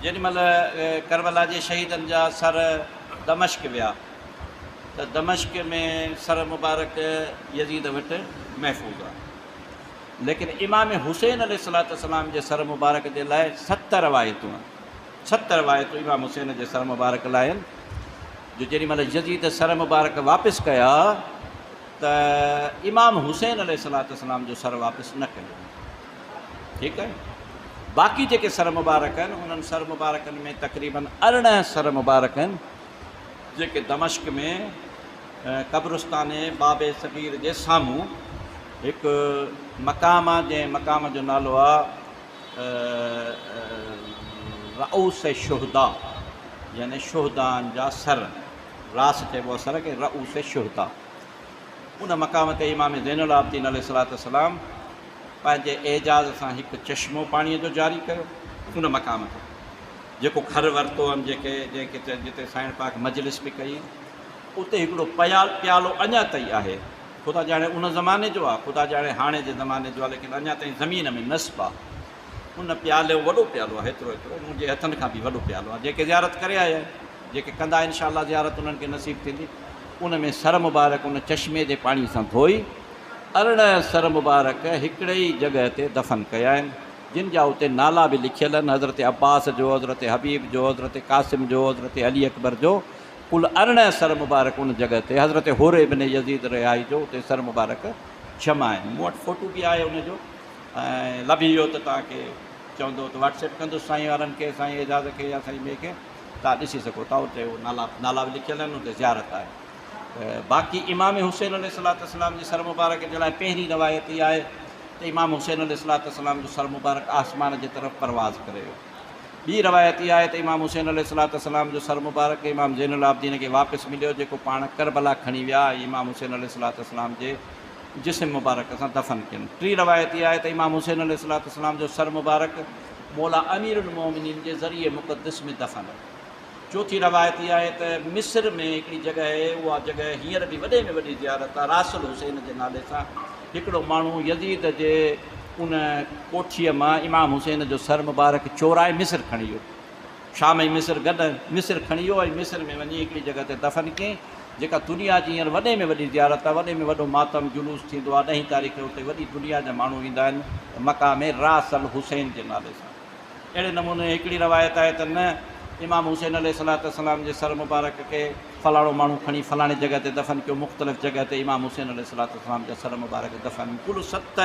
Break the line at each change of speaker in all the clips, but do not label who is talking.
जेॾीमहिल करबला जे शहीदनि जा सर दमश्क विया त दमश्क में सर मुबारक यज़ीद वटि महफ़ूज़ आहे, लेकिन इमाम हुसैन अलैहिस्सलाम जे सर मुबारक जे लाइ 7 रवायतूं आहिनि। 7 रवायतूं इमाम हुसैन जे सर मुबारक लाइ आहिनि, जो जेॾीमहिल यज़ीद सर मुबारक वापसि कया त इमाम हुसैन अलैहिस्सलाम जो सर वापसि न कयो। ठीकु आहे। बाक़ी जेके सर मुबारक आहिनि उन्हनि सर मुबारकनि में तक़रीबन 18 सर मुबारक आहिनि जेके दमश्क में कब्रिस्तान बाबे सगीर जे साम्हूं हिकु मक़ाम आहे, जंहिं मक़ाम जो नालो आहे रऊस शुहदा, यानी शुहदान जा सर, रास चइबो आहे सर खे, रऊस शुहदा। उन मक़ाम ते इमाम ज़ैनुल आबिदीन अलैहिस्सलाम पंहिंजे एजाज़ सां हिकु चश्मो पाणीअ जो जारी कयो उन मक़ाम ते, जेको घर वरितो हुअमि, जंहिंखे जिते साईं पाक मजलिस बि कई, उते हिकिड़ो प्यालो अञा ताईं आहे। ख़ुदा ॼाणे उन ज़माने जो आहे, ख़ुदा ॼाणे हाणे जे ज़माने जो आहे, लेकिन अञा ताईं ज़मीन में नस्ब आहे। उन प्याले वॾो प्यालो आहे, हेतिरो मुंहिंजे हथनि खां बि वॾो प्यालो आहे। जेके ज़ियारत करे आया आहिनि, जेके कंदा इंशाअल्लाह ज़ियारत उन्हनि खे नसीब थींदी, उन में सर मुबारक उन चश्मे जे पाणी सां धोई 18 सर मुबारक हिकिड़े ई जॻह ते दफ़न कया आहिनि, जिन जा उते नाला बि लिखियल आहिनि, हज़रत अब्बास जो, हज़रत हबीब जो, हज़रत क़ासिम जो, हज़रत अली अकबर जो, कुल 18 सर मुबारक उन जॻह ते, हज़रत होरे इब्न यज़ीद रिहाई जो उते सर मुबारक जमा आहिनि। मूं वटि फ़ोटो बि आहे उनजो, ऐं लभी वियो त तव्हांखे चवंदो त व्हाट्सएप कंदुसि साईं वारनि खे, साईं एजाज़ खे या साईं ॿिए खे, तव्हां ॾिसी सघो था। उते नाला बि लिखियल आहिनि, उते ज़ियारत आहे। बाक़ी इमाम हुसैन अलैहिस्सलाम जे सर मुबारक जे लाइ पहिरीं रवायत इहा आहे त इमाम हुसैन अलैहिस्सलाम जो सर मुबारक आसमान जे तरफ़ परवाज़ करे वियो। ॿी रवायत इहा आहे त इमाम हुसैन अलैहिस्सलाम जो सर मुबारक इमाम ज़ैनुल आबिदीन खे वापसि मिलियो, जेको पाण करबला खणी विया इमाम हुसैन अलैहिस्सलाम जे जिस्म मुबारक सां दफ़न कयनि। टी रवायत इहा आहे त इमाम हुसैन अलैहिस्सलाम जो सर मुबारक मौला अमीरुल मोमिनीन जे ज़रिए मुक़द्दस में दफ़न आहे। चौथी रवायत इहा आहे त मिस्र में हिकिड़ी जॻह आहे, उहा जॻह हींअर बि वॾे में वॾी ज़ियारत आहे, रासुल हुसैन जे नाले सां। हिकिड़ो माण्हू यज़ीद जे उन कोठीअ मां इमाम हुसैन जो सर मुबारक चोराए मिस्र खणी वियो, शाम ऐं मिस्र गॾु मिस्र खणी वियो ऐं मिस्र में वञी हिकिड़ी जॻह ते दफ़न कयईं, जेका दुनिया जी हींअर वॾे में वॾी ज़ियारत आहे। वॾे में वॾो मातम जुलूस थींदो आहे 10 तारीख़ उते वॾी दुनिया जा माण्हू ईंदा आहिनि मक़ाम रासल हुसैन जे नाले सां। अहिड़े नमूने हिकिड़ी रवायत आहे त न इमाम हुसैन अलैहिस्सलाम जे सर मुबारक खे फलाणो माण्हू खणी फलाणे जॻह ते दफ़न कयो, मुख़्तलिफ़ जॻह ते इमाम हुसैन अलैहिस्सलाम जा सर मुबारक दफ़न। कुल 7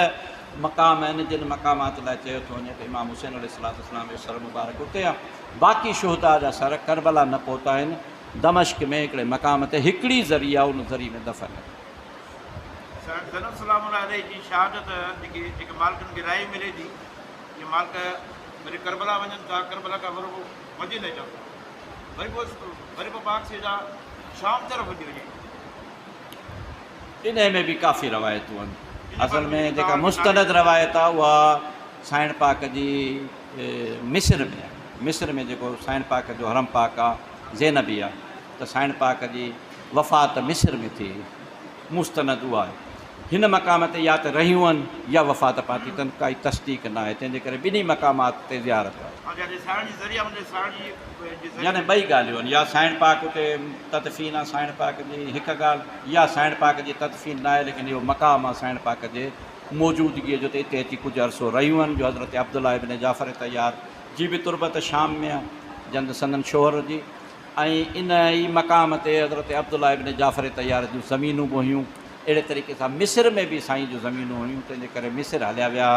मक़ाम आहिनि जिन मक़ामात लाइ चयो थो वञे त इमाम हुसैन अलैहिस्सलाम जो सर मुबारक उते आहे। बाक़ी शुहदा जा सर करबला न पहुता आहिनि, दमश्क में हिकिड़े मक़ाम ते हिकिड़ी ज़रिया उन ज़रिए में दफ़न आहे।
करबला वञनि था, करबला खां मदीने जा वरी पोइ पाक से जा शाम तरफ़ हली वञे,
इन में बि काफ़ी रवायतूं आहिनि। असल में जेका मुस्तनद रवायत आहे उहा साईं पाक जी मिस्र में आहे। मिस्र में जेको साईं पाक जो हरम पाक आहे ज़ैनबी आहे, त साईं पाक जी वफ़ात मिस्र में थी, मुस्तनद उहा आहे। हिन मक़ाम ते या त रहियूं आहिनि या वफ़ात पाती अथनि, काई तस्दीक न आहे, तंहिंजे करे ॿिन्ही मक़ामात ते ज़ियारत आहे। यानी ॿई ॻाल्हियूं आहिनि, या साईं पाक उते तदफ़ीन आहे साईं पाक जी हिकु ॻाल्हि, या साईं पाक जी तदफ़ीन न आहे, लेकिन इहो मक़ाम आहे साईं पाक जे मौजूदगीअ जो, त हिते अची कुझु अरसो रहियूं आहिनि। जो हज़रत अब्दुल्लाह इब्न जाफ़र तैयार जी बि तुरबत शाम में आहे, जंद संदन शोहर जी, ऐं इन ई मक़ाम ते हज़रत अब्दुल्लाह इब्न जाफ़र तैयार जूं ज़मीनूं बि हुयूं। अहिड़े तरीक़े सां मिस्र में बि साईं जूं ज़मीनूं हुयूं, तंहिंजे करे मिस्र हलिया विया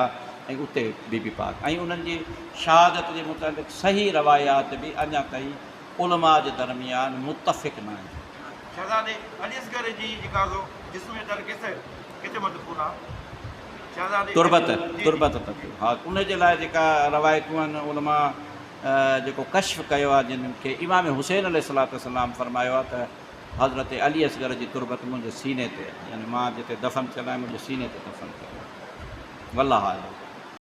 ऐं उते बीबी पाक ऐं उन्हनि जी शहादत जे मुताबिक़ सही रवायात बि अञा ताईं उलमा जे दरमियान मुतफ़िक़ न आहिनि। तुरबत तक हा, उनजे लाइ जेका रवायतूं आहिनि उलमा जेको कश्फ कयो आहे, जिन खे इमाम हुसैन अलैहिस्सलाम फरमायो आहे त हज़रत अली असगर जी तुरबत मुंहिंजे सीने ते, यानी मां जिते दफ़न थियल आहियां मुंहिंजे सीने ते दफ़न कयो। वल्लाह आलम।